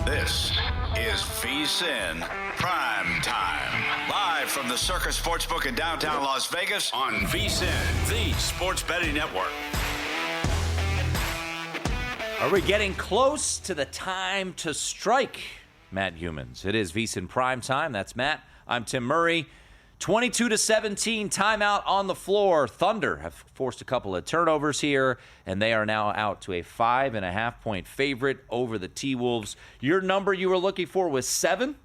This is VSiN PrimeTime. Live from the Circus Sportsbook in downtown Las Vegas on VSiN, the sports betting network. Are we getting close to the time to strike, Matt Youmans? It is VSiN PrimeTime. That's Matt. I'm Tim Murray. 22-17, timeout on the floor. Thunder have forced a couple of turnovers here, and they are now out to a 5.5-point favorite over the T-Wolves. Your number you were looking for was 7?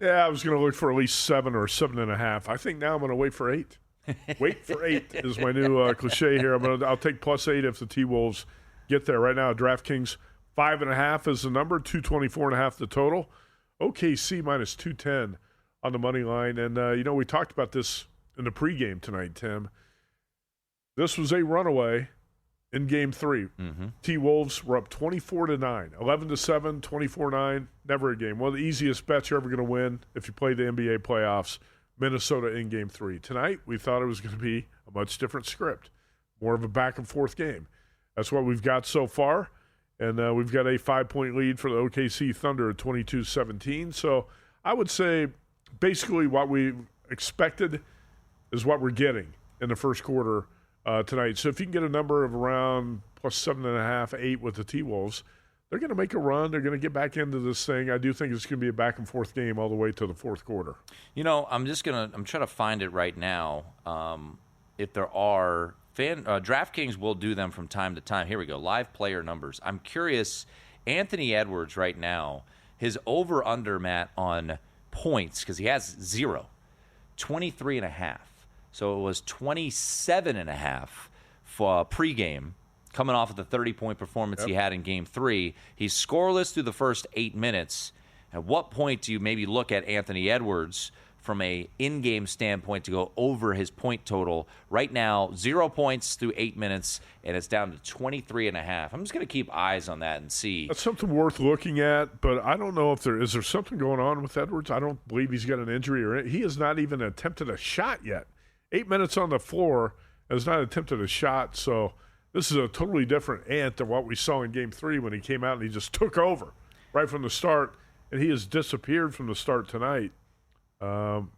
Yeah, I was going to look for at least 7 or 7.5. I think now I'm going to wait for 8. Wait for 8 is my new cliche here. I'll take +8 if the T-Wolves get there. Right now, DraftKings 5.5 is the number, 224.5 the total. OKC minus 210 on the money line. And, we talked about this in the pregame tonight, Tim. This was a runaway in Game 3. Mm-hmm. T-Wolves were up 24-9, 11-7, 24-9, never a game. One of the easiest bets you're ever going to win if you play the NBA playoffs, Minnesota in Game 3. Tonight, we thought it was going to be a much different script, more of a back-and-forth game. That's what we've got so far. And we've got a 5-point lead for the OKC Thunder at 22-17. So I would say basically what we expected is what we're getting in the first quarter tonight. So if you can get a number of around +7.5, 8 with the T-Wolves, they're going to make a run. They're going to get back into this thing. I do think it's going to be a back-and-forth game all the way to the fourth quarter. I'm trying to find it right now. If there are DraftKings will do them from time to time. Here we go. Live player numbers. I'm curious. Anthony Edwards right now, his over/under, Matt, on points, because he has 0, 23.5. So it was 27.5 for pregame, coming off of the 30-point performance he had in Game 3. He's scoreless through the first 8 minutes. At what point do you maybe look at Anthony Edwards from a in-game standpoint to go over his point total? Right now, 0 points through 8 minutes, and it's down to 23.5. I'm just going to keep eyes on that and see. That's something worth looking at, but I don't know if there is something going on with Edwards. I don't believe he's got an injury, or he has not even attempted a shot yet. 8 minutes on the floor, has not attempted a shot, so this is a totally different Ant than what we saw in Game 3 when he came out and he just took over right from the start, and he has disappeared from the start tonight. Jaden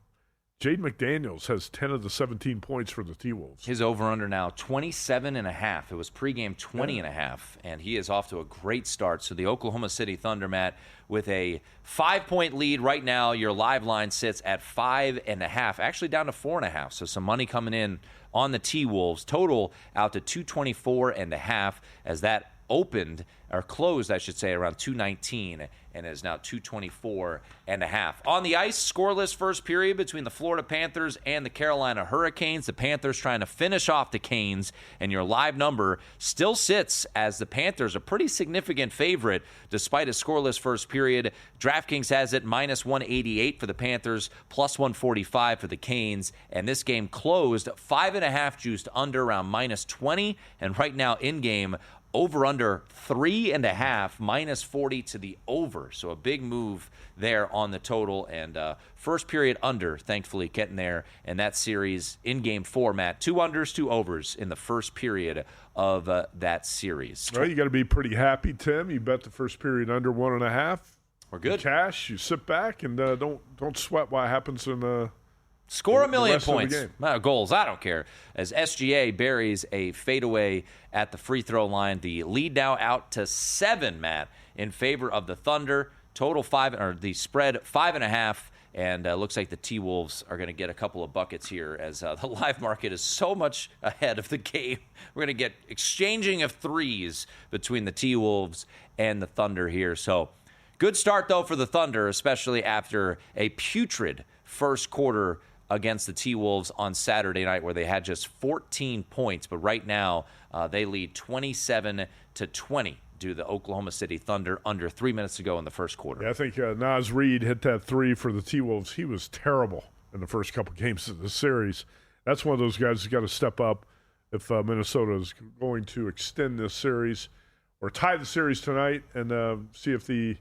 McDaniels has 10 of the 17 points for the T-Wolves. His over-under now 27.5. It was pregame 20.5, and he is off to a great start. So the Oklahoma City Thunder, Matt, with a 5-point lead right now. Your live line sits at 5.5, actually down to 4.5. So some money coming in on the T-Wolves. Total out to 224.5 as that opened, or closed, I should say, around 219, and is now 224.5. On the ice, scoreless first period between the Florida Panthers and the Carolina Hurricanes. The Panthers trying to finish off the Canes, and your live number still sits as the Panthers a pretty significant favorite despite a scoreless first period. DraftKings has it -188 for the Panthers, +145 for the Canes, and this game closed 5.5 juiced under around -20, and right now in game over/under 3.5, -40 to the over. So a big move there on the total. And first period under, thankfully, getting there. And that series in Game 4, Matt, 2 unders, 2 overs in the first period of that series. Well, you got to be pretty happy, Tim. You bet the first period under 1.5. We're good. Cash. You sit back and don't sweat what happens in the Score a million points. Goals, I don't care. As SGA buries a fadeaway at the free throw line. The lead now out to 7, Matt, in favor of the Thunder. Total 5, or the spread 5.5. And looks like the T-Wolves are going to get a couple of buckets here as the live market is so much ahead of the game. We're going to get exchanging of threes between the T-Wolves and the Thunder here. So good start, though, for the Thunder, especially after a putrid first quarter against the T-Wolves on Saturday night where they had just 14 points. But right now, they lead 27-20 due to the Oklahoma City Thunder under 3 minutes to go in the first quarter. Yeah, I think Naz Reid hit that 3 for the T-Wolves. He was terrible in the first couple games of the series. That's one of those guys who's got to step up if Minnesota is going to extend this series or tie the series tonight and see if they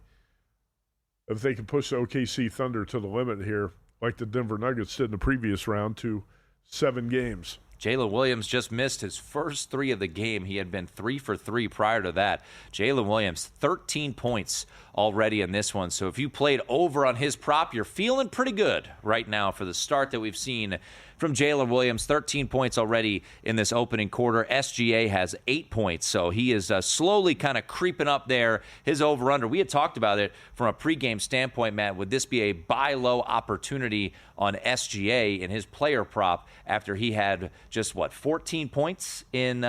can push the OKC Thunder to the limit here, like the Denver Nuggets did in the previous round, to 7 games. Jalen Williams just missed his first 3 of the game. He had been 3 for 3 prior to that. Jalen Williams, 13 points already in this one. So if you played over on his prop, you're feeling pretty good right now for the start that we've seen from Jalen Williams. 13 points already in this opening quarter. SGA has 8 points, so he is slowly kind of creeping up there. His over-under, we had talked about it from a pregame standpoint, Matt. Would this be a buy low opportunity on SGA in his player prop after he had just, 14 points in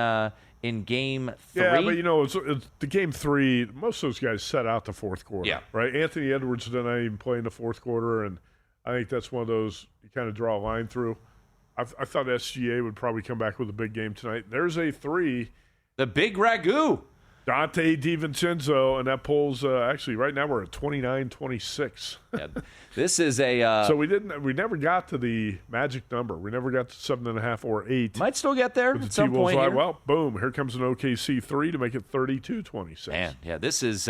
game 3? Yeah, but, it's the game 3, most of those guys set out the fourth quarter. Yeah. Right? Anthony Edwards did not even play in the fourth quarter, and I think that's one of those you kind of draw a line through. I thought SGA would probably come back with a big game tonight. There's a 3. The big ragu. Dante DiVincenzo, and that pulls actually right now we're at 29-26. Yeah, this is a so we never got to the magic number. We never got to 7.5 or 8. Might still get there at some point here. Well, boom, here comes an OKC 3 to make it 32-26. Man, yeah, this is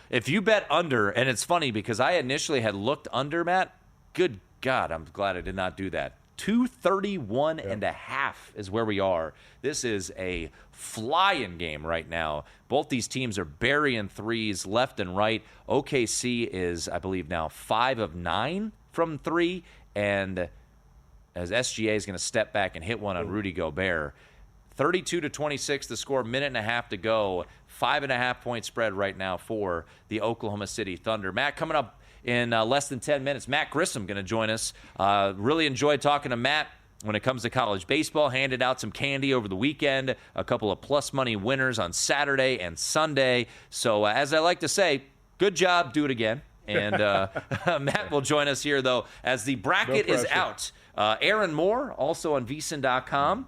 if you bet under, and it's funny because I initially had looked under, Matt. Good God, I'm glad I did not do that. 231 and a half is where we are. This is a flying game right now. Both these teams are burying threes left and right. OKC is, I believe, now 5 of 9 from 3, and as SGA is going to step back and hit one on Rudy Gobert. 32-26 the score, minute and a half to go. 5.5 point spread right now for the Oklahoma City Thunder. Matt, coming up in less than 10 minutes, Matt Grissom going to join us. Really enjoyed talking to Matt when it comes to college baseball. Handed out some candy over the weekend, a couple of plus money winners on Saturday and Sunday. So as I like to say, good job, do it again. And Matt will join us here, though, as the bracket is out. Aaron Moore, also on VSiN.com.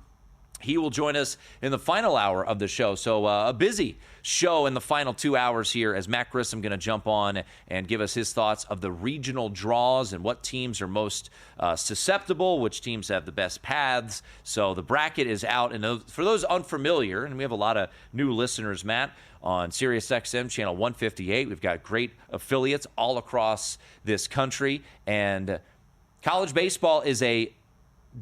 He will join us in the final hour of the show. So a busy show in the final 2 hours here as Matt Grissom going to jump on and give us his thoughts of the regional draws and what teams are most susceptible, which teams have the best paths. So the bracket is out. And for those unfamiliar, and we have a lot of new listeners, Matt, on SiriusXM channel 158. We've got great affiliates all across this country. And college baseball is a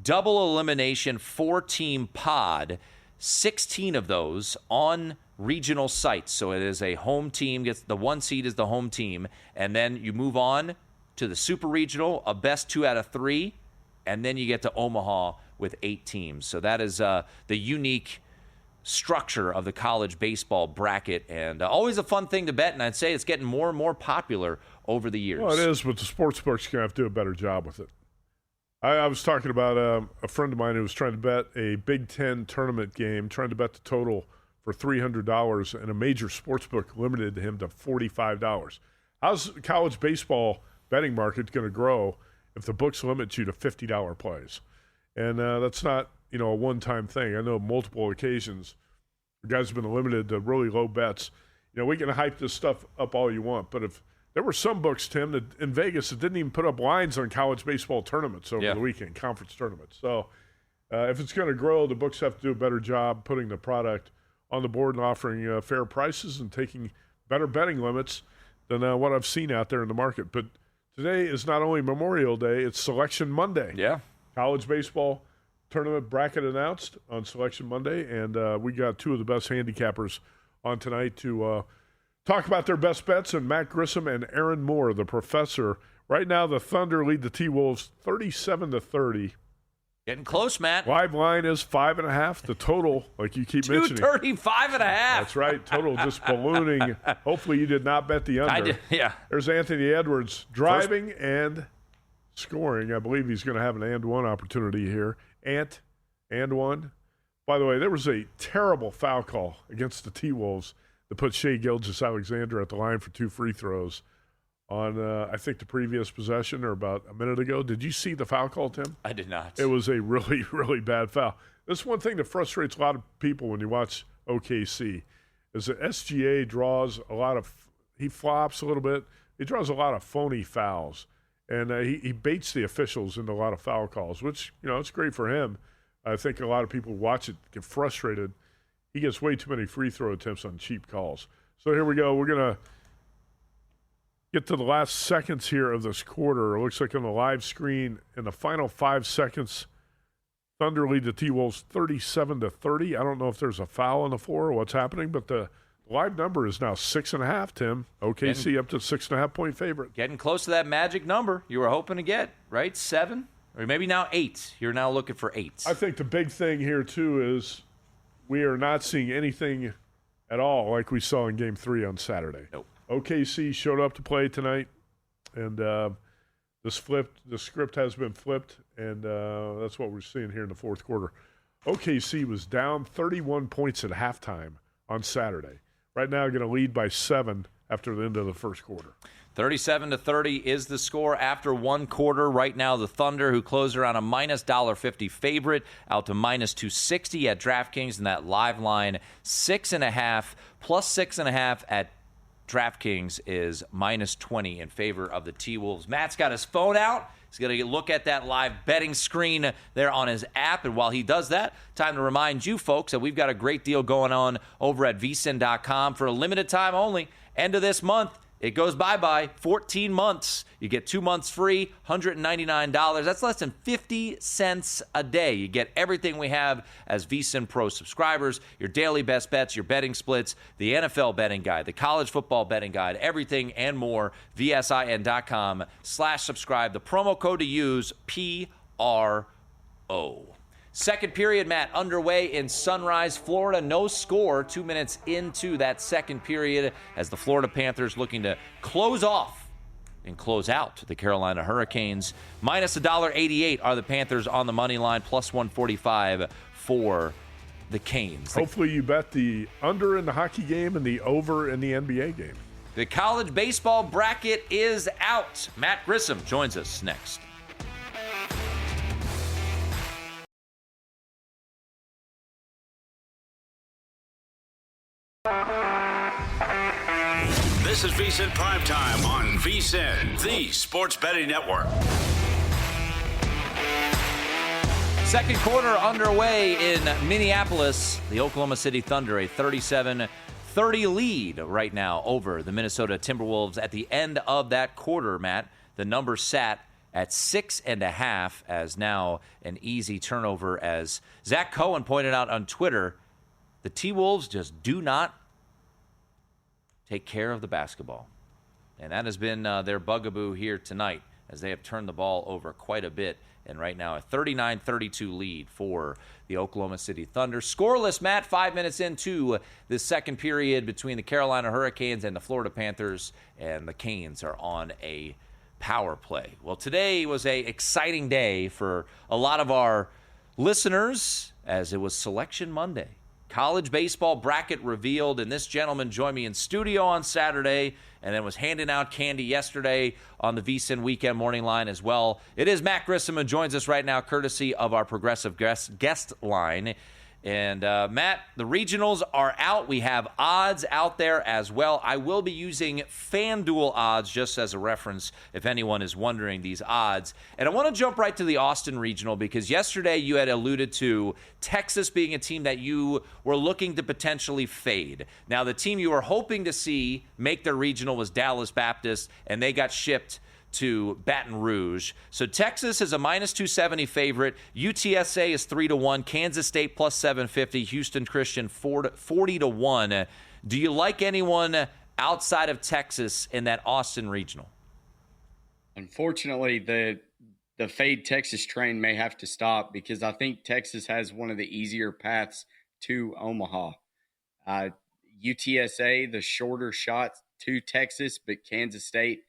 double elimination 4-team pod, 16 of those on regional sites. So it is a home team, gets the 1 seed is the home team, and then you move on to the super regional, a best 2 out of 3, and then you get to Omaha with 8 teams. So that is the unique structure of the college baseball bracket, and always a fun thing to bet, and I'd say it's getting more and more popular over the years. Well, it is, but the sports books are going to have to do a better job with it. I was talking about a friend of mine who was trying to bet a Big Ten tournament game, trying to bet the total for $300, and a major sports book limited him to $45. How's the college baseball betting market going to grow if the books limit you to $50 plays? And that's not, a one-time thing. I know multiple occasions guys have been limited to really low bets. We can hype this stuff up all you want, but if there were some books, Tim, that in Vegas that didn't even put up lines on college baseball tournaments over the weekend, conference tournaments. So if it's going to grow, the books have to do a better job putting the product on the board and offering fair prices and taking better betting limits than what I've seen out there in the market. But today is not only Memorial Day, it's Selection Monday. Yeah. College baseball tournament bracket announced on Selection Monday, and we got 2 of the best handicappers on tonight to talk about their best bets, and Matt Grissom and Aaron Moore, the professor. Right now, the Thunder lead the T-Wolves 37-30. Getting close, Matt. Live line is 5.5. The total, like you keep mentioning, 235.5. That's right. Total just ballooning. Hopefully, you did not bet the under. I did. Yeah. There's Anthony Edwards driving and scoring. I believe he's going to have an and one opportunity here. And one. By the way, there was a terrible foul call against the T-Wolves that put Shai Gilgeous-Alexander at the line for 2 free throws on, I think, the previous possession or about a minute ago. Did you see the foul call, Tim? I did not. It was a really, really bad foul. This one thing that frustrates a lot of people when you watch OKC is that SGA draws a lot of – he flops a little bit. He draws a lot of phony fouls, and he baits the officials into a lot of foul calls, which, it's great for him. I think a lot of people who watch it get frustrated. He gets way too many free throw attempts on cheap calls. So here we go. We're going to get to the last seconds here of this quarter. It looks like on the live screen in the final 5 seconds, Thunder lead the T-Wolves 37-30. I don't know if there's a foul on the floor or what's happening, but the Live number is now 6.5, Tim. OKC up to 6.5-point favorite. Getting close to that magic number you were hoping to get, right? 7? Or maybe now 8. You're now looking for 8. I think the big thing here, too, is we are not seeing anything at all like we saw in Game 3 on Saturday. Nope. OKC showed up to play tonight, and the script has been flipped, and that's what we're seeing here in the fourth quarter. OKC was down 31 points at halftime on Saturday. Right now, going to lead by 7 after the end of the first quarter. 37-30 is the score after one quarter. Right now, the Thunder, who closed around a minus $1.50 favorite, out to minus 260 at DraftKings, and that live line 6.5 plus 6.5 at DraftKings is minus 20 in favor of the T-Wolves. Matt's got his phone out. He's going to look at that live betting screen there on his app. And while he does that, time to remind you folks that we've got a great deal going on over at VSiN.com for a limited time only. End of this month. It goes bye-bye, 14 months. You get 2 months free, $199. That's less than 50 cents a day. You get everything we have as VSiN Pro subscribers, your daily best bets, your betting splits, the NFL betting guide, the college football betting guide, everything and more, VSIN.com/subscribe. The promo code to use, PRO. Second period, Matt, underway in Sunrise, Florida. No score 2 minutes into that second period as the Florida Panthers looking to close off and close out the Carolina Hurricanes. Minus $1.88 are the Panthers on the money line, plus 145 for the Canes. Hopefully you bet the under in the hockey game and the over in the NBA game. The college baseball bracket is out. Matt Grissom joins us next. This is VSiN PrimeTime on VSiN, the sports betting network. Second quarter underway in Minneapolis. The Oklahoma City Thunder, a 37-30 lead right now over the Minnesota Timberwolves. At the end of that quarter, Matt, the number sat at 6.5 as now an easy turnover. As Zach Cohen pointed out on Twitter, the T-Wolves just do not take care of the basketball. And that has been their bugaboo here tonight as they have turned the ball over quite a bit. And right now a 39-32 lead for the Oklahoma City Thunder. Scoreless, Matt, 5 minutes into this second period between the Carolina Hurricanes and the Florida Panthers. And the Canes are on a power play. Well, today was a exciting day for a lot of our listeners as it was Selection Monday. College baseball bracket revealed, and this gentleman joined me in studio on Saturday and then was handing out candy yesterday on the VSiN Weekend Morning Line as well. It is Matt Grissom who joins us right now, courtesy of our progressive guest line. And, Matt, the regionals are out. We have odds out there as well. I will be using FanDuel odds just as a reference if anyone is wondering these odds. And I want to jump right to the Austin Regional because yesterday you had alluded to Texas being a team that you were looking to potentially fade. Now, the team you were hoping to see make their regional was Dallas Baptist, and they got shipped to Baton Rouge. So Texas is a minus 270 favorite. UTSA is 3-1. Kansas State plus 750. Houston Christian 40-1. Do you like anyone outside of Texas in that Austin regional? Unfortunately, the fade Texas train may have to stop because I think Texas has one of the easier paths to Omaha. UTSA, the shorter shot to Texas, but Kansas State,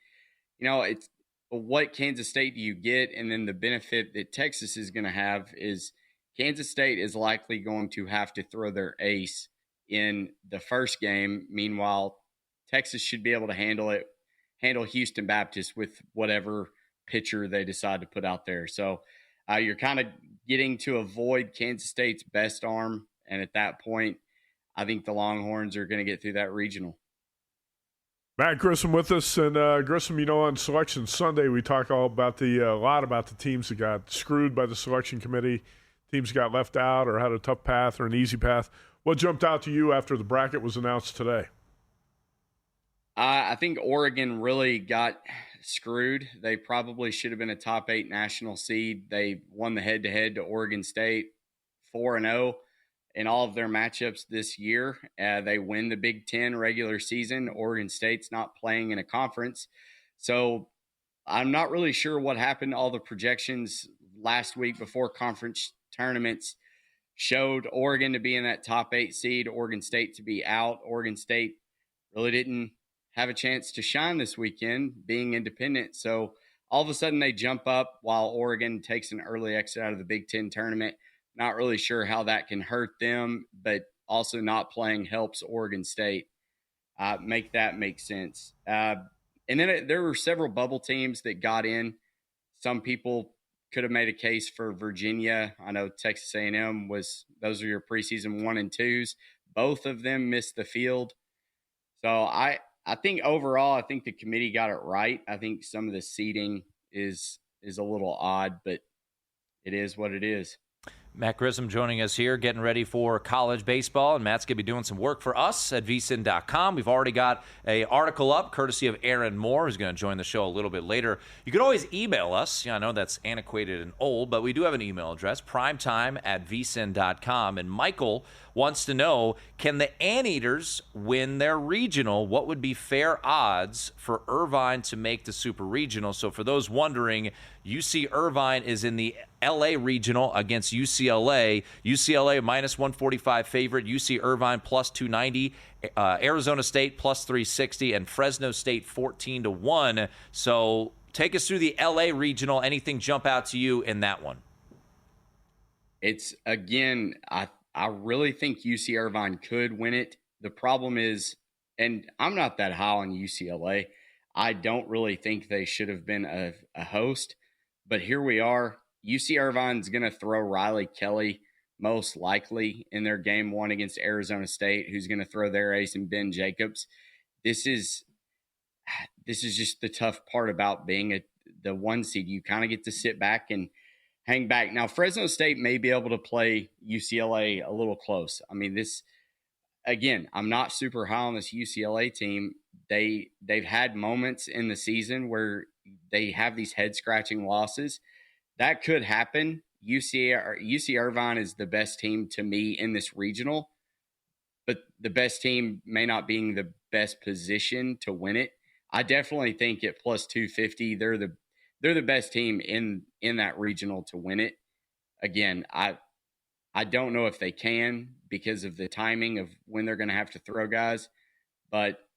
it's what Kansas State do you get? And then the benefit that Texas is going to have is Kansas State is likely going to have to throw their ace in the first game. Meanwhile, Texas should be able to handle Houston Baptist with whatever pitcher they decide to put out there. So you're kind of getting to avoid Kansas State's best arm. And at that point, I think the Longhorns are going to get through that regional. Matt Grissom with us, and Grissom, on Selection Sunday we talk all about a lot about the teams that got screwed by the selection committee, teams got left out or had a tough path or an easy path. What jumped out to you after the bracket was announced today? I think Oregon really got screwed. They probably should have been a top 8 national seed. They won the head-to-head to Oregon State 4-0, in all of their matchups this year. They win the Big Ten regular season. Oregon State's not playing in a conference. So I'm not really sure what happened. All the projections last week before conference tournaments showed Oregon to be in that top 8 seed, Oregon State to be out. Oregon State really didn't have a chance to shine this weekend, being independent. So all of a sudden they jump up while Oregon takes an early exit out of the Big Ten tournament. Not really sure how that can hurt them, but also not playing helps Oregon State make that make sense. And then there were several bubble teams that got in. Some people could have made a case for Virginia. I know Texas A&M those are your preseason 1 and 2s. Both of them missed the field. So I think overall, I think the committee got it right. I think some of the seeding is a little odd, but it is what it is. Matt Grissom joining us here, getting ready for college baseball, and Matt's going to be doing some work for us at VSiN.com. We've already got an article up, courtesy of Aaron Moore, who's going to join the show a little bit later. You can always email us. I know that's antiquated and old, but we do have an email address, primetime@vsin.com. And Michael wants to know, can the Anteaters win their regional? What would be fair odds for Irvine to make the Super Regional? So for those wondering, UC Irvine is in the LA Regional against UCLA. UCLA minus 145 favorite, UC Irvine plus 290, Arizona State plus 360, and Fresno State 14-1. So take us through the LA Regional. Anything jump out to you in that one? It's, again, I really think UC Irvine could win it. The problem is, and I'm not that high on UCLA, I don't really think they should have been a host. But here we are. UC Irvine's going to throw Riley Kelly most likely in their game 1 against Arizona State, who's going to throw their ace in Ben Jacobs. This is just the tough part about being the 1 seed. You kind of get to sit back and hang back. Now, Fresno State may be able to play UCLA a little close. I mean, again, I'm not super high on this UCLA team. They've had moments in the season where they have these head-scratching losses. That could happen. UC Irvine is the best team to me in this regional, but the best team may not be in the best position to win it. I definitely think at plus 250, they're the best team in that regional to win it. Again, I don't know if they can because of the timing of when they're going to have to throw guys, but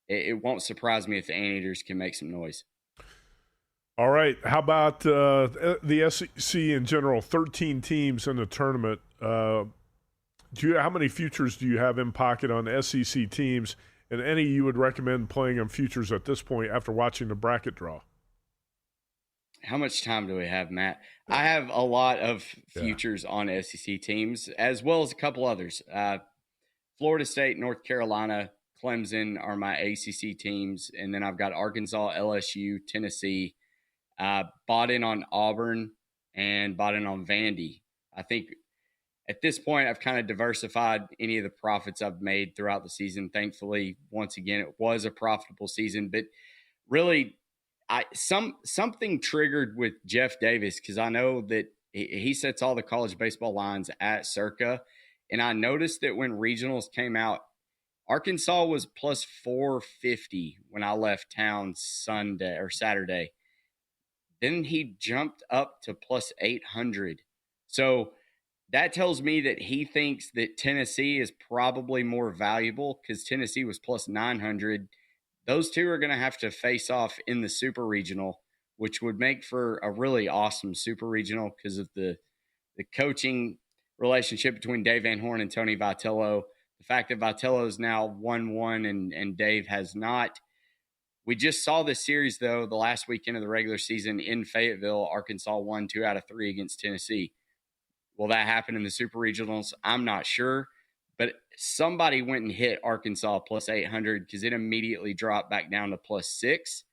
it won't surprise me if the Anteaters can make some noise. All right. How about the SEC in general? 13 teams in the tournament. How many futures do you have in pocket on SEC teams, and any you would recommend playing on futures at this point after watching the bracket draw? How much time do we have, Matt? I have a lot of futures on SEC teams, as well as a couple others. Florida State, North Carolina, Clemson are my ACC teams, and then I've got Arkansas, LSU, Tennessee. Bought in on Auburn and bought in on Vandy. I think at this point I've kind of diversified any of the profits I've made throughout the season. Thankfully, once again, it was a profitable season, but really something triggered with Jeff Davis, because I know that he sets all the college baseball lines at Circa, and I noticed that when regionals came out, Arkansas was plus 450 when I left town Saturday. Then he jumped up to plus 800. So that tells me that he thinks that Tennessee is probably more valuable because Tennessee was plus 900. Those two are going to have to face off in the Super Regional, which would make for a really awesome Super Regional because of the coaching relationship between Dave Van Horn and Tony Vitello. The fact that Vitello is now 1-1 and Dave has not. We just saw this series, though, the last weekend of the regular season in Fayetteville. Arkansas won 2 out of 3 against Tennessee. Will that happen in the Super Regionals? I'm not sure. But somebody went and hit Arkansas plus 800 because it immediately dropped back down to plus 6.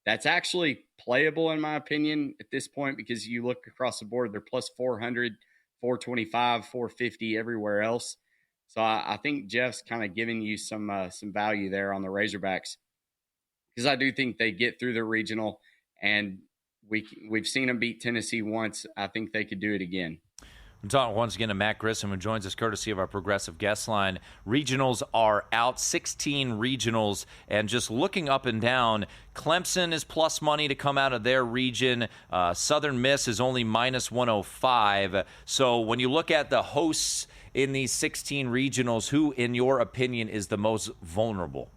That's actually playable, in my opinion, at this point, because you look across the board, they're plus 400, 425, 450 everywhere else. So I think Jeff's kind of giving you some value there on the Razorbacks, because I do think they get through the regional, and we've seen them beat Tennessee once. I think they could do it again. I'm talking once again to Matt Grissom, who joins us courtesy of our Progressive Guest Line. Regionals are out, 16 regionals, and just looking up and down, Clemson is plus money to come out of their region. Southern Miss is only minus 105. So when you look at the hosts in these 16 regionals, who, in your opinion, is the most vulnerable?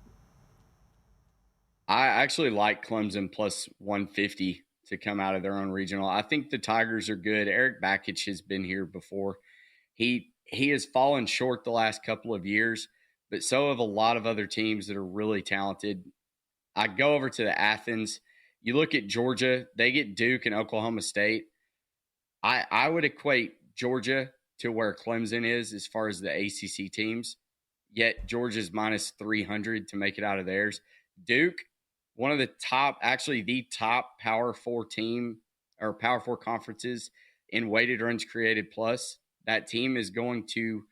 I actually like Clemson plus 150 to come out of their own regional. I think the Tigers are good. Eric Bakich has been here before. He has fallen short the last couple of years, but so have a lot of other teams that are really talented. I go over to the Athens. You look at Georgia, they get Duke and Oklahoma State. I would equate Georgia to where Clemson is as far as the ACC teams, yet Georgia's minus 300 to make it out of theirs. Duke, one of the top, actually the top Power 4 team or Power 4 conferences in weighted runs created plus. That team is going to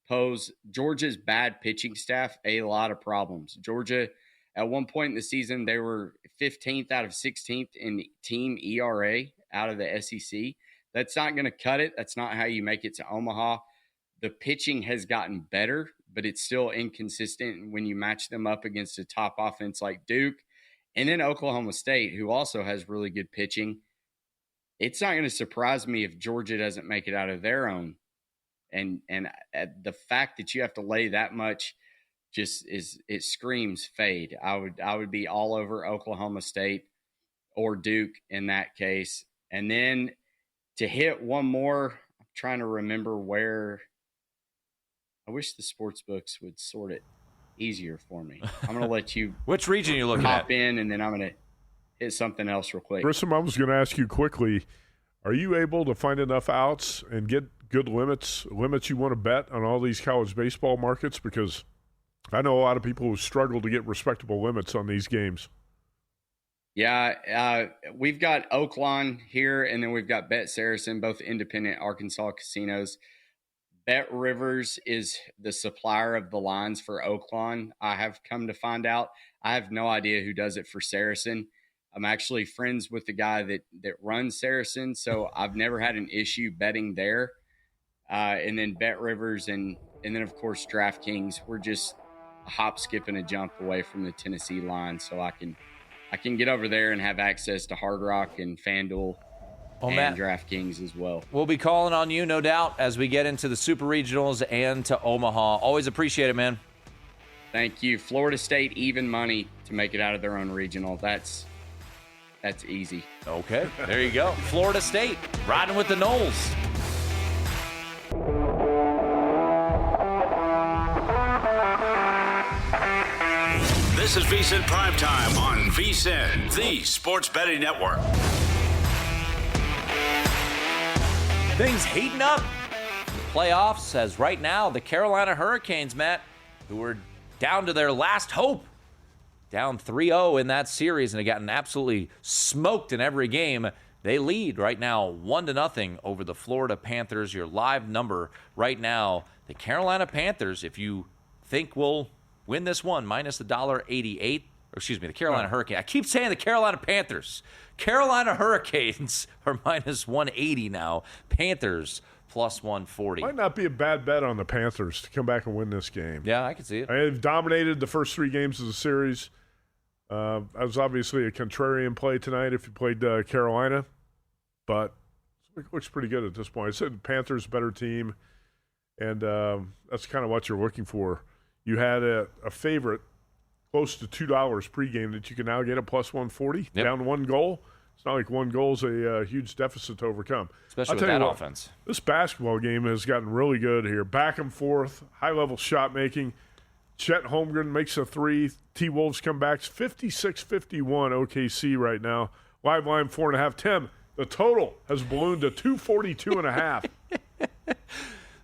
pose Georgia's bad pitching staff a lot of problems. Georgia, at one point in the season, they were 15th out of 16th in team ERA out of the SEC. That's not going to cut it. That's not how you make it to Omaha. The pitching has gotten better, but it's still inconsistent when you match them up against a top offense like Duke. And then Oklahoma State, who also has really good pitching. It's not going to surprise me if Georgia doesn't make it out of their own. And the fact that you have to lay that much just it screams fade. I would be all over Oklahoma State or Duke in that case. And then to hit one more, I'm trying to remember where. I wish the sports books would sort it easier for me. I'm going to let you which region you looking hop at? in, and then I'm going to hit something else real quick. Grissom, I was going to ask you quickly, are you able to find enough outs and get good limits you want to bet on all these college baseball markets? Because I know a lot of people who struggle to get respectable limits on these games. Yeah, we've got Oaklawn here, and then we've got Bet Saracen, both independent Arkansas casinos. Bet Rivers is the supplier of the lines for Oaklawn. I have come to find out. I have no idea who does it for Saracen. I'm actually friends with the guy that runs Saracen, so I've never had an issue betting there. And then Bet Rivers and then, of course, DraftKings. We're just a hop, skip, and a jump away from the Tennessee line, so I can get over there and have access to Hard Rock and FanDuel and Matt, DraftKings as well. We'll be calling on you, no doubt, as we get into the Super Regionals and to Omaha. Always appreciate it, man. Thank you. Florida State, even money to make it out of their own regional. That's easy. Okay, there you go. Florida State, riding with the Noles. This is VSiN PrimeTime on VSiN, the sports betting network. Things heating up. Playoffs, as right now, the Carolina Hurricanes, Matt, who were down to their last hope, down 3-0 in that series and have gotten absolutely smoked in every game. They lead right now 1-0 over the Florida Panthers. Your live number right now, the Carolina Panthers, if you think will win this one, minus $1.88. The Carolina Hurricanes. I keep saying the Carolina Panthers. Carolina Hurricanes are minus 180 now. Panthers plus 140. Might not be a bad bet on the Panthers to come back and win this game. Yeah, I can see it. They've dominated the first 3 games of the series. That was obviously a contrarian play tonight if you played Carolina, but it looks pretty good at this point. I said Panthers better team, and that's kind of what you're looking for. You had a favorite close to $2 pregame that you can now get at plus 140, down 1 goal. It's not like 1 goal is a huge deficit to overcome. Especially with that offense. This basketball game has gotten really good here. Back and forth, high-level shot making. Chet Holmgren makes a 3. T-Wolves come back. 56-51 OKC right now. Live line 4.5. Tim, the total has ballooned to 242.5.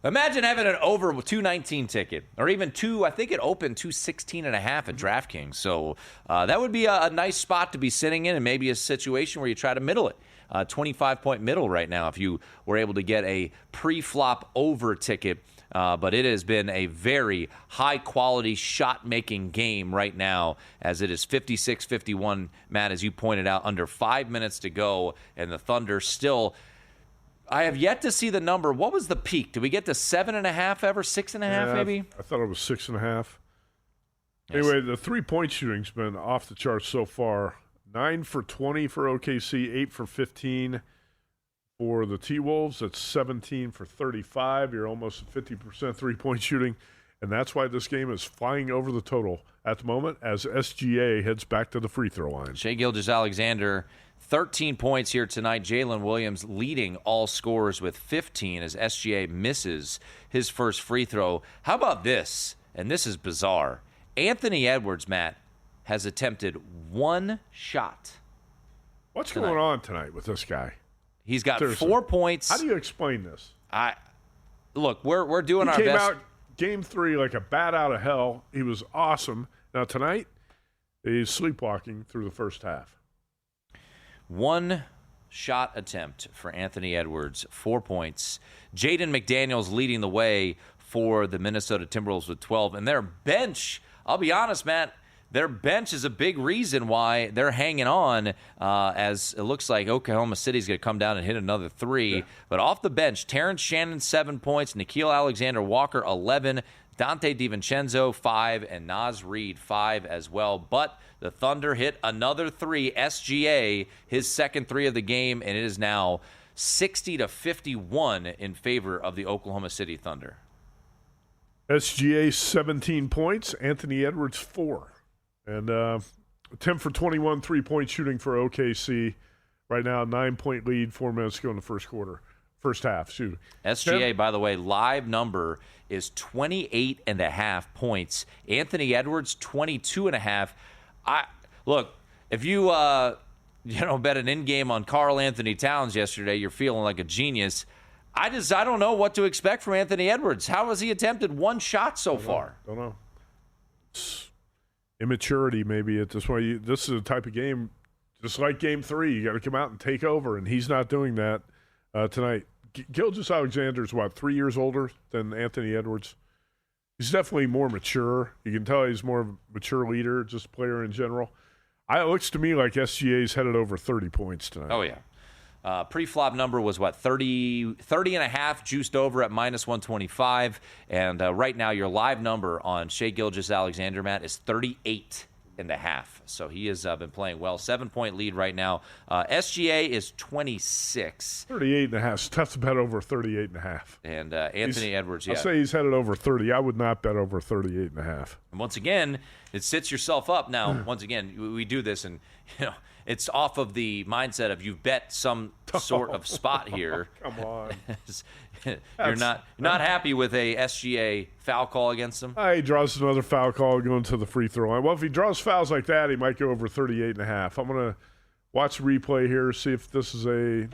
Imagine having an over 219 ticket, or even I think it opened 216.5 at DraftKings. So that would be a nice spot to be sitting in, and maybe a situation where you try to middle it. 25-point middle right now if you were able to get a pre-flop over ticket. But it has been a very high-quality shot-making game right now, as it is 56-51, Matt, as you pointed out, under 5 minutes to go, and the Thunder still I have yet to see the number. What was the peak? Did we get to 7.5 ever? 6.5 maybe? I thought it was 6.5. Yes. Anyway, the three-point shooting's been off the charts so far. 9 for 20 for OKC, 8 for 15 for the T-Wolves. That's 17 for 35. You're almost at 50% three-point shooting. And that's why this game is flying over the total at the moment as SGA heads back to the free throw line. Shai Gilgeous-Alexander, 13 points here tonight. Jalen Williams leading all scorers with 15 as SGA misses his first free throw. How about this? And this is bizarre. Anthony Edwards, Matt, has attempted one shot. What's going on tonight with this guy? He's got Seriously. 4 points. How do you explain this? Look, we're doing our He came best. out game 3 like a bat out of hell. He was awesome. Now tonight, he's sleepwalking through the first half. One shot attempt for Anthony Edwards, 4 points. Jaden McDaniels leading the way for the Minnesota Timberwolves with 12. And their bench, I'll be honest, Matt, their bench is a big reason why they're hanging on, as it looks like Oklahoma City's going to come down and hit another 3. Yeah. But off the bench, Terrence Shannon, 7 points, Nickeil Alexander-Walker, 11, Dante DiVincenzo, 5, and Naz Reid, 5 as well. But the Thunder hit another 3. SGA, his second 3 of the game, and it is now 60-51 in favor of the Oklahoma City Thunder. SGA 17 points, Anthony Edwards 4. And 10 for 21 three-point shooting for OKC. Right now, 9-point lead, 4 minutes to go in the first half. Excuse me. SGA, by the way, live number is 28.5 points. Anthony Edwards, 22.5. Look, if you bet an in-game on Karl Anthony Towns yesterday, you're feeling like a genius. I don't know what to expect from Anthony Edwards. How has he attempted one shot so far? Don't know. Immaturity, maybe at this point. This is a type of game, just like Game 3. You got to come out and take over, and he's not doing that tonight. Gilgeous-Alexander is, 3 years older than Anthony Edwards. He's definitely more mature. You can tell he's more of a mature leader, just a player in general. It looks to me like SGA's headed over 30 points tonight. Oh, yeah. Pre-flop number was 30.5, juiced over at -125. And right now, your live number on Shai Gilgeous-Alexander, Matt, is 38.5. So he has been playing well. 7-point lead right now. SGA is 26. 38.5. It's tough to bet over 38.5. And Anthony Edwards, yeah. I'll say he's headed over 30. I would not bet over 38.5. And once again, it sets yourself up. Now, once again, we do this, and it's off of the mindset of you've bet some sort of spot here. Come on. You're not happy with a SGA foul call against him? He draws another foul call going to the free throw line. Well, if he draws fouls like that, he might go over 38.5. I'm going to watch the replay here, see if this is I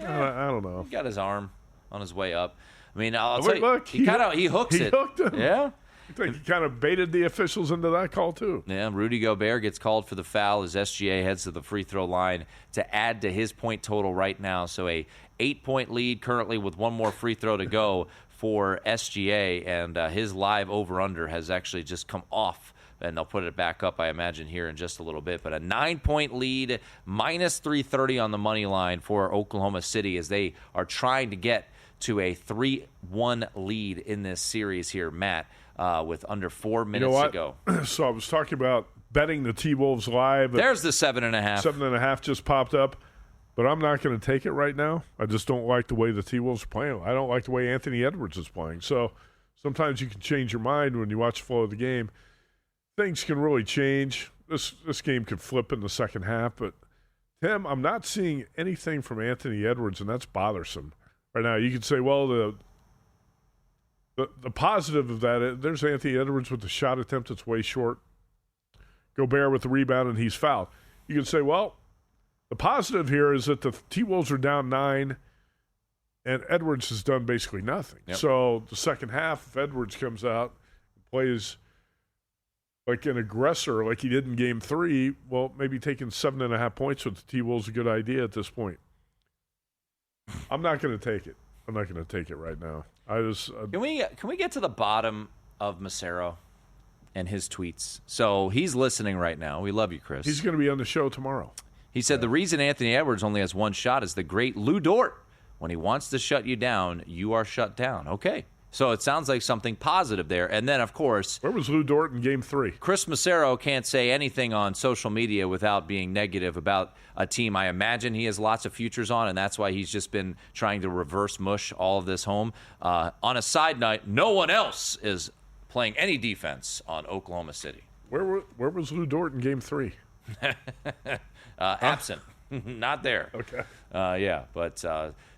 don't know. He got his arm on his way up. I mean, I'll tell you, look, he hooks it. He hooked him. Yeah. I think he kind of baited the officials into that call, too. Yeah, Rudy Gobert gets called for the foul as SGA heads to the free throw line to add to his point total right now. So a 8-point lead currently with one more free throw to go for SGA, and his live over-under has actually just come off, and they'll put it back up, I imagine, here in just a little bit. But a 9-point lead, -330 on the money line for Oklahoma City as they are trying to get to a 3-1 lead in this series here, Matt. With under 4 minutes to go. So I was talking about betting the T-Wolves live. There's the 7.5. 7.5 just popped up, but I'm not going to take it right now. I just don't like the way the T-Wolves are playing. I don't like the way Anthony Edwards is playing. So sometimes you can change your mind when you watch the flow of the game. Things can really change. This game could flip in the second half, but Tim, I'm not seeing anything from Anthony Edwards, and that's bothersome. Right now, you could say, well, The positive of that, there's Anthony Edwards with the shot attempt that's way short. Gobert with the rebound, and he's fouled. You can say, well, the positive here is that the T-Wolves are down 9, and Edwards has done basically nothing. Yep. So the second half, if Edwards comes out and plays like an aggressor like he did in Game 3, well, maybe taking 7.5 points with the T-Wolves is a good idea at this point. I'm not going to take it. I'm not going to take it right now. Can we get to the bottom of Massaro and his tweets? So he's listening right now. We love you, Chris. He's going to be on the show tomorrow. He said the reason Anthony Edwards only has one shot is the great Lou Dort When he wants to shut you down, you are shut down. Okay. So it sounds like something positive there. And then, of course, where was Lou Dort in Game 3? Chris Massaro can't say anything on social media without being negative about a team I imagine he has lots of futures on, and that's why he's just been trying to reverse mush all of this home. On a side note, no one else is playing any defense on Oklahoma City. Where was Lou Dort in Game 3? Absent. Not there. Okay. Yeah, but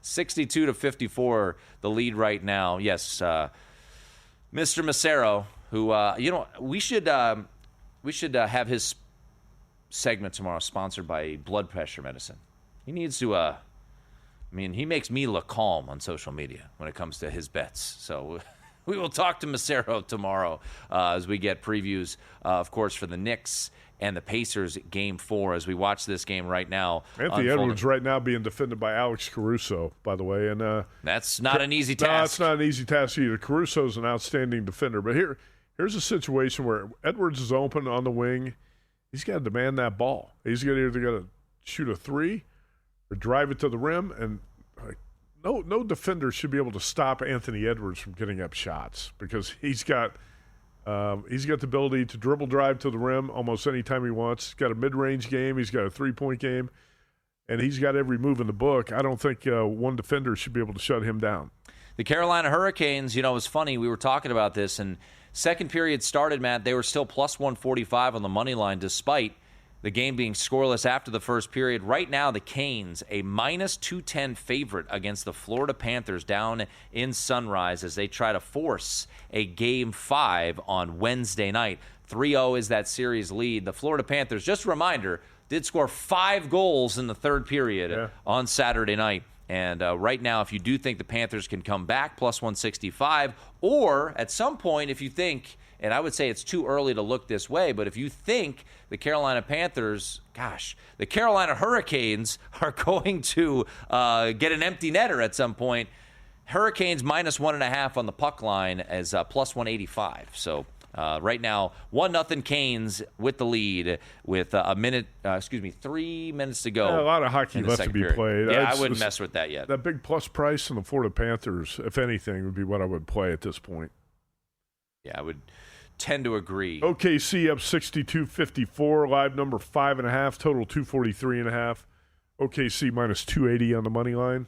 62-54, the lead right now. Yes, Mr. Massaro, who we should have his segment tomorrow sponsored by blood pressure medicine. He needs to. He makes me look calm on social media when it comes to his bets. So we will talk to Massaro tomorrow as we get previews, of course, for the Knicks and the Pacers Game 4 as we watch this game right now. Anthony Edwards right now being defended by Alex Caruso, by the way. And that's not an easy task. No, it's not an easy task either. Caruso's an outstanding defender. But here's a situation where Edwards is open on the wing. He's got to demand that ball. He's either got to shoot a three or drive it to the rim. And no defender should be able to stop Anthony Edwards from getting up shots because he's got the ability to dribble drive to the rim almost any time he wants. He's got a mid-range game. He's got a three-point game. And he's got every move in the book. I don't think one defender should be able to shut him down. The Carolina Hurricanes, it was funny. We were talking about this, and second period started, Matt. They were still plus 145 on the money line despite the game being scoreless after the first period. Right now, the Canes, a minus 210 favorite against the Florida Panthers down in Sunrise as they try to force a Game 5 on Wednesday night. 3-0 is that series lead. The Florida Panthers, just a reminder, did score 5 goals in the third period on Saturday night. And right now, if you do think the Panthers can come back, plus 165, or at some point, if you think, and I would say it's too early to look this way, but if you think the Carolina Panthers, the Carolina Hurricanes are going to get an empty netter at some point, Hurricanes minus 1.5 on the puck line as plus 185. So right now, 1-0 Canes with the lead with 3 minutes to go. Yeah, a lot of hockey left to be played. Yeah, I wouldn't mess with that yet. That big plus price on the Florida Panthers, if anything, would be what I would play at this point. Yeah, I would tend to agree. OKC up 62-54, live number 5.5, total 243.5. OKC minus 280 on the money line.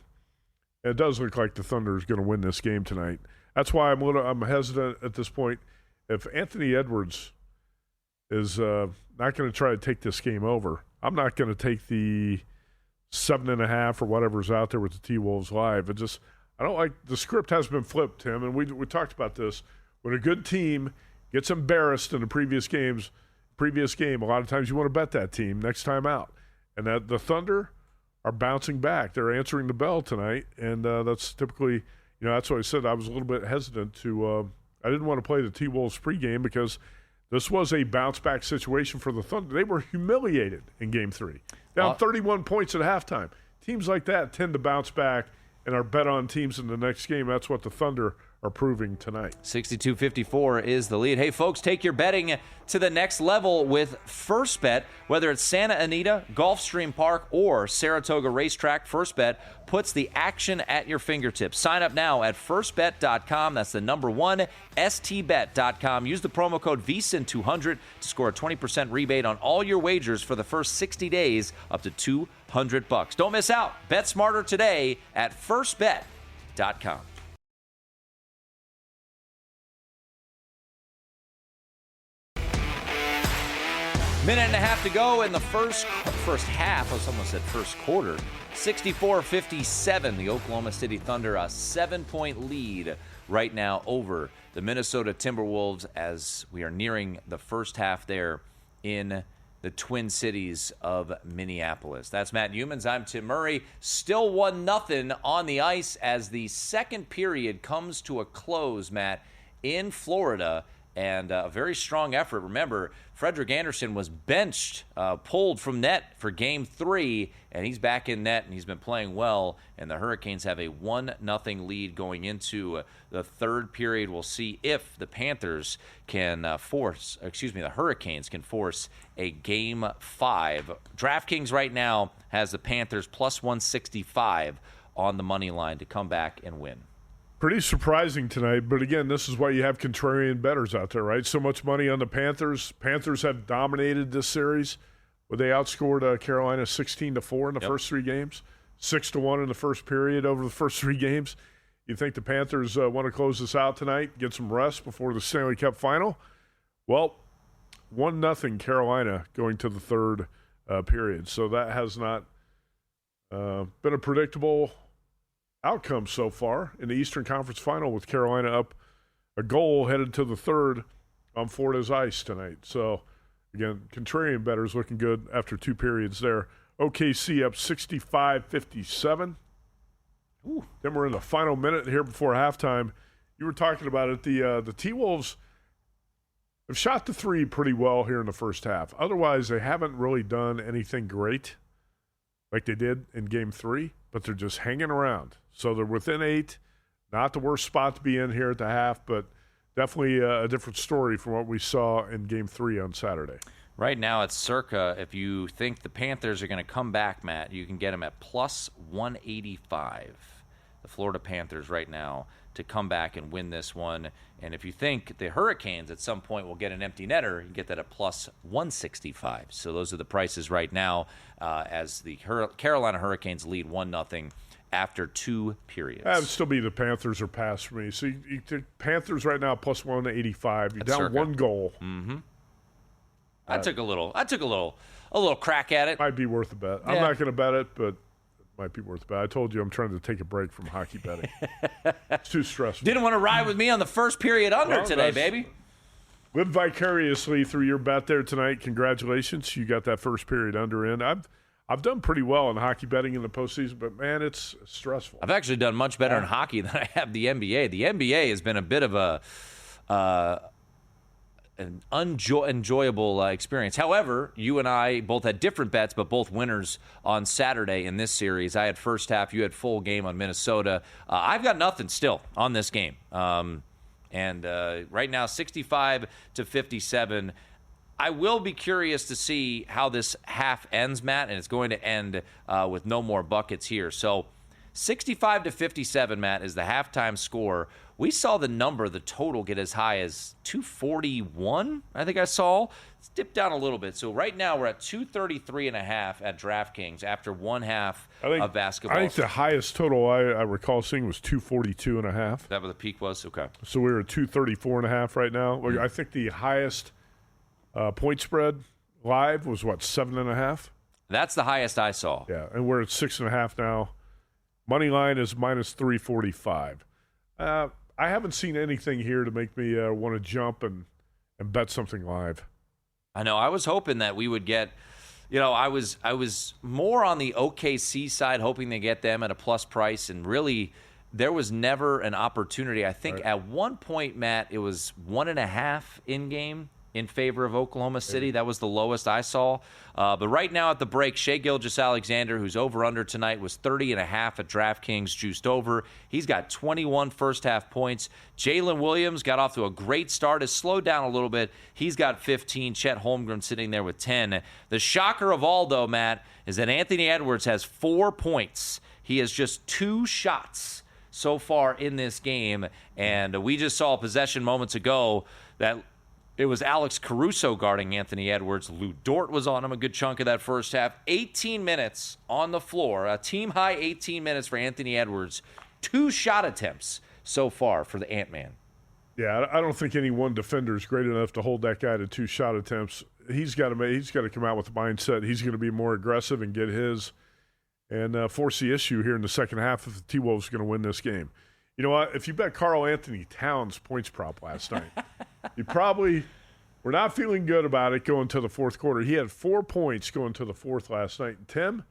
It does look like the Thunder is going to win this game tonight. That's why I'm hesitant at this point. If Anthony Edwards is not going to try to take this game over, I'm not going to take the 7.5 or whatever's out there with the T-Wolves live. I don't like the script has been flipped, Tim, and we talked about this. When a good team gets embarrassed in the previous game, a lot of times you want to bet that team next time out. And that the Thunder are bouncing back. They're answering the bell tonight, and that's typically, that's what I said. I was a little bit hesitant to I didn't want to play the T-Wolves pregame because this was a bounce-back situation for the Thunder. They were humiliated in Game 3, down 31 points at halftime. Teams like that tend to bounce back and are bet on teams in the next game. That's what the Thunder are proving tonight. 62-54 is the lead. Hey, folks, take your betting to the next level with First Bet. Whether it's Santa Anita, Gulfstream Park, or Saratoga Racetrack, First Bet puts the action at your fingertips. Sign up now at firstbet.com. That's the number 1, stbet.com. Use the promo code VSiN200 to score a 20% rebate on all your wagers for the first 60 days up to $200. Don't miss out. Bet smarter today at firstbet.com. Minute and a half to go in the first half. I almost said first quarter. 64-57. The Oklahoma City Thunder, a 7-point lead right now over the Minnesota Timberwolves as we are nearing the first half there in the Twin Cities of Minneapolis. That's Matt Youmans. I'm Tim Murray. Still 1-0 on the ice as the second period comes to a close, Matt, in Florida. And a very strong effort. Remember, Frederick Anderson was benched, pulled from net for Game 3, and he's back in net, and he's been playing well. And the Hurricanes have a 1-0 lead going into the third period. We'll see if the Panthers can the Hurricanes can force a Game 5. DraftKings right now has the Panthers plus 165 on the money line to come back and win. Pretty surprising tonight, but again, this is why you have contrarian bettors out there, right? So much money on the Panthers. Panthers have dominated this series. Where they outscored Carolina 16-4 in the first 3 games, 6-1 in the first period over the first 3 games. You think the Panthers want to close this out tonight, get some rest before the Stanley Cup final? Well, 1-0 Carolina going to the third period. So that has not been a predictable outcome so far in the Eastern Conference Final, with Carolina up a goal headed to the third on Florida's ice tonight. So, again, contrarian bettors looking good after 2 periods there. OKC up 65-57. Then we're in the final minute here before halftime. You were talking about it. The T-Wolves have shot the 3 pretty well here in the first half. Otherwise, they haven't really done anything great like they did in Game 3, but they're just hanging around. So they're within 8. Not the worst spot to be in here at the half, but definitely a different story from what we saw in Game 3 on Saturday. Right now, it's circa, if you think the Panthers are going to come back, Matt, you can get them at plus 185. The Florida Panthers right now to come back and win this one. And if you think the Hurricanes at some point will get an empty netter, you get that at plus 165. So those are the prices right now as the Carolina Hurricanes lead 1-0 after 2 periods. That would still be the Panthers or pass for me. So you think Panthers right now plus 185. You're down circa 1 goal. Mm-hmm. I took a little crack at it. Might be worth a bet. I'm not going to bet it, but it might be worth a bet. I told you I'm trying to take a break from hockey betting. It's too stressful. Didn't want to ride with me on the first period under today, baby. Live vicariously through your bet there tonight. Congratulations. You got that first period under in. I've done pretty well in hockey betting in the postseason, but, man, it's stressful. I've actually done much better in hockey than I have the NBA. The NBA has been a bit of an enjoyable experience. However, you and I both had different bets, but both winners on Saturday in this series. I had first half. You had full game on Minnesota. I've got nothing still on this game. And right now, 65-57. I will be curious to see how this half ends, Matt, and it's going to end with no more buckets here. So 65-57, Matt, is the halftime score. We saw the total get as high as 241, I think I saw. It's dipped down a little bit. So right now we're at 233.5 at DraftKings after 1 half of basketball. I think the highest total I recall seeing was 242.5. Is that what the peak was? Okay. So we're at 234.5 right now. Mm-hmm. I think the highest point spread live was, 7.5? That's the highest I saw. Yeah, and we're at 6.5 now. Money line is minus 345. I haven't seen anything here to make me want to jump and bet something live. I know. I was hoping that we would get, I was more on the OKC side, hoping to get them at a plus price, and really there was never an opportunity. I think at one point, Matt, it was 1.5 in-game in favor of Oklahoma City. That was the lowest I saw. But right now at the break, Shai Gilgeous-Alexander, who's over-under tonight, was 30.5 at DraftKings, juiced over. He's got 21 first-half points. Jalen Williams got off to a great start. Has slowed down a little bit. He's got 15. Chet Holmgren sitting there with 10. The shocker of all, though, Matt, is that Anthony Edwards has 4 points. He has just 2 shots so far in this game. And we just saw a possession moments ago that it was Alex Caruso guarding Anthony Edwards. Lou Dort was on him a good chunk of that first half. 18 minutes on the floor, a team-high 18 minutes for Anthony Edwards. 2 shot attempts so far for the Ant-Man. Yeah, I don't think any one defender is great enough to hold that guy to 2 shot attempts. He's got to come out with the mindset he's going to be more aggressive and get his and force the issue here in the second half if the T-Wolves are going to win this game. You know what? If you bet Karl Anthony Towns points prop last night, you probably were not feeling good about it going to the fourth quarter. He had 4 points going to the fourth last night. And Tim,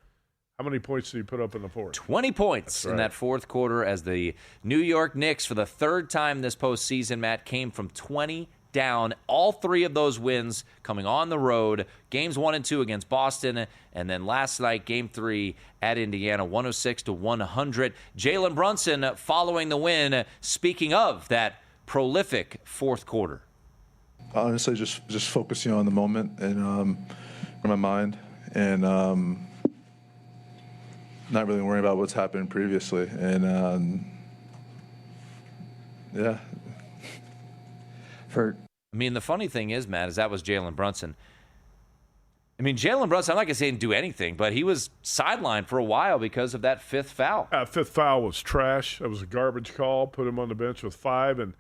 how many points did he put up in the fourth? 20 points in that fourth quarter as the New York Knicks, for the third time this postseason, Matt, came from 20 down. All 3 of those wins coming on the road. Games 1 and 2 against Boston, and then last night, Game 3 at Indiana, 106-100. Jalen Brunson following the win. Speaking of that prolific fourth quarter. Honestly, just focusing on the moment and in my mind, and not really worrying about what's happened previously. And yeah. I mean, the funny thing is, Matt, is that was Jalen Brunson. I mean, Jalen Brunson, I'm not going to say he didn't do anything, but he was sidelined for a while because of that fifth foul. That fifth foul was trash. That was a garbage call. Put him on the bench with 5. And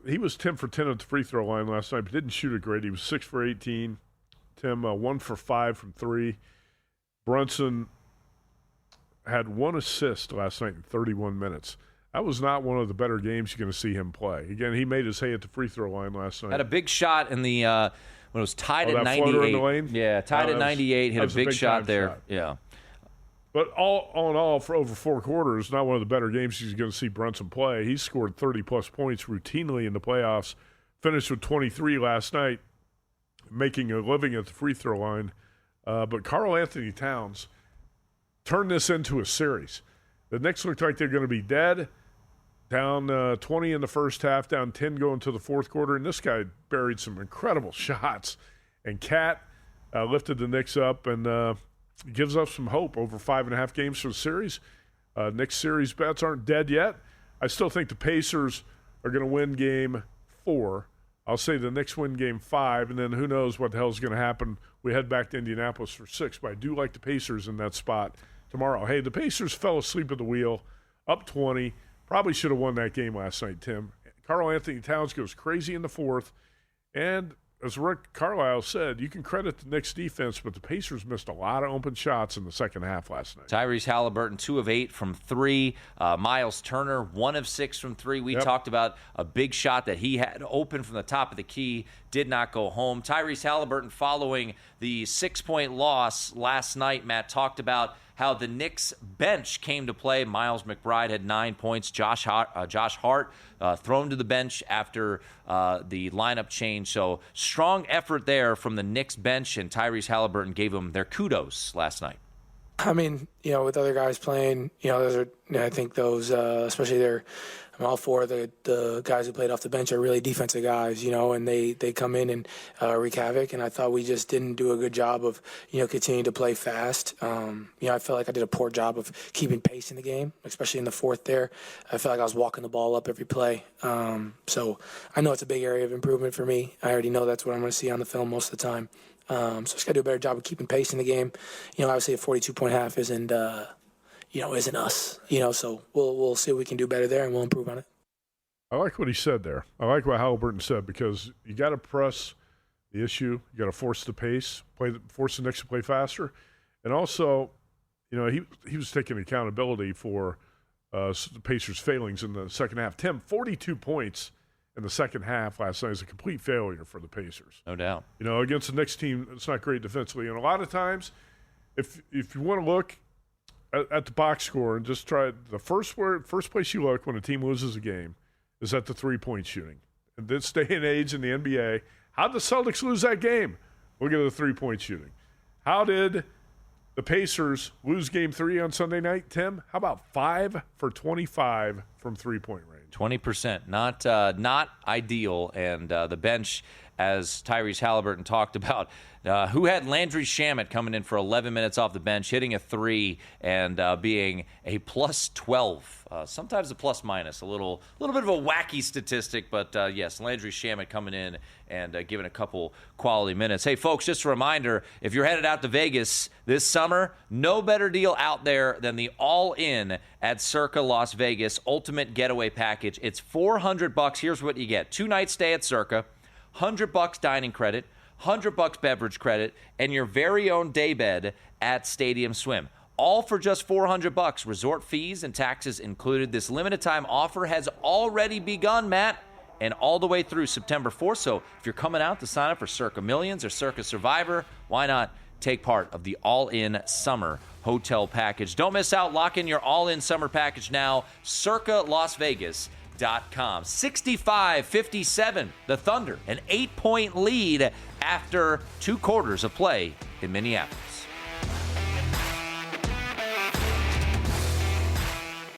he was 10 for 10 at the free throw line last night, but didn't shoot it great. He was 6 for 18. Tim, 1 for 5 from 3. Brunson had 1 assist last night in 31 minutes. That was not one of the better games you're going to see him play. Again, he made his hay at the free throw line last night. Had a big shot in the when it was tied at 98. Floater in the lane? Yeah, tied at 98. Hit a big shot there. Shot. Yeah. But all in all, for over 4 quarters, not one of the better games you're going to see Brunson play. He scored 30-plus points routinely in the playoffs, finished with 23 last night, making a living at the free throw line. But Karl Anthony Towns turned this into a series. The Knicks looked like they're going to be dead, down 20 in the first half, down 10 going to the fourth quarter, and this guy buried some incredible shots. And Cat lifted the Knicks up and gives us some hope over 5.5 games for the series. Knicks series bets aren't dead yet. I still think the Pacers are going to win game 4. I'll say the Knicks win game 5, and then who knows what the hell is going to happen. We head back to Indianapolis for 6, but I do like the Pacers in that spot tomorrow. Hey, the Pacers fell asleep at the wheel, up 20. Probably should have won that game last night, Tim. Karl Anthony Towns goes crazy in the fourth, and as Rick Carlisle said, you can credit the Knicks defense, but the Pacers missed a lot of open shots in the second half last night. Tyrese Halliburton, 2 of 8 from 3. Miles Turner, 1 of 6 from 3. We talked about a big shot that he had open from the top of the key, did not go home. Tyrese Halliburton, following the 6-point loss last night, Matt talked about how the Knicks bench came to play. Miles McBride had 9 points. Josh Hart thrown to the bench after the lineup change. So strong effort there from the Knicks bench, and Tyrese Halliburton gave them their kudos last night. I mean, with other guys playing, those are, I think those, especially all 4 of the guys who played off the bench are really defensive guys, and they come in and wreak havoc. And I thought we just didn't do a good job of, continuing to play fast. I felt like I did a poor job of keeping pace in the game, especially in the fourth there. I felt like I was walking the ball up every play. So I know it's a big area of improvement for me. I already know that's what I'm going to see on the film most of the time. So just got to do a better job of keeping pace in the game. Obviously a 42-point half isn't us. So we'll see what we can do better there, and we'll improve on it. I like what he said there. I like what Halliburton said, because you got to press the issue. You got to force the pace, force the Knicks to play faster. And also, he was taking accountability for the Pacers' failings in the second half. Tim, 42 points in the second half last night is a complete failure for the Pacers. No doubt. Against the Knicks team, it's not great defensively. And a lot of times, if you want to look at the box score and just try the first place you look when a team loses a game is at the 3-point shooting. In this day and age in the NBA, how did the Celtics lose that game? Look at the 3-point shooting. How did the Pacers lose game 3 on Sunday night, Tim? How about 5 for 25 from 3-point range? 20%, not ideal. And the bench, as Tyrese Halliburton talked about, who had Landry Shamet coming in for 11 minutes off the bench, hitting a 3 and being a plus 12. Sometimes a plus minus, a little bit of a wacky statistic, but yes, Landry Shamet coming in and giving a couple quality minutes. Hey, folks, just a reminder, if you're headed out to Vegas this summer, no better deal out there than the all-in at Circa Las Vegas Ultimate Getaway Package. It's $400. Here's what you get. 2-night stay at Circa, $100 dining credit, $100 beverage credit, and your very own daybed at Stadium Swim. All for just $400. Resort fees and taxes included. This limited time offer has already begun, Matt, and all the way through September 4th. So if you're coming out to sign up for Circa Millions or Circa Survivor, why not take part of the all-in summer hotel package? Don't miss out. Lock in your all-in summer package now. Circa Las Vegas. 65-57, the Thunder, an 8-point lead after 2 quarters of play in Minneapolis.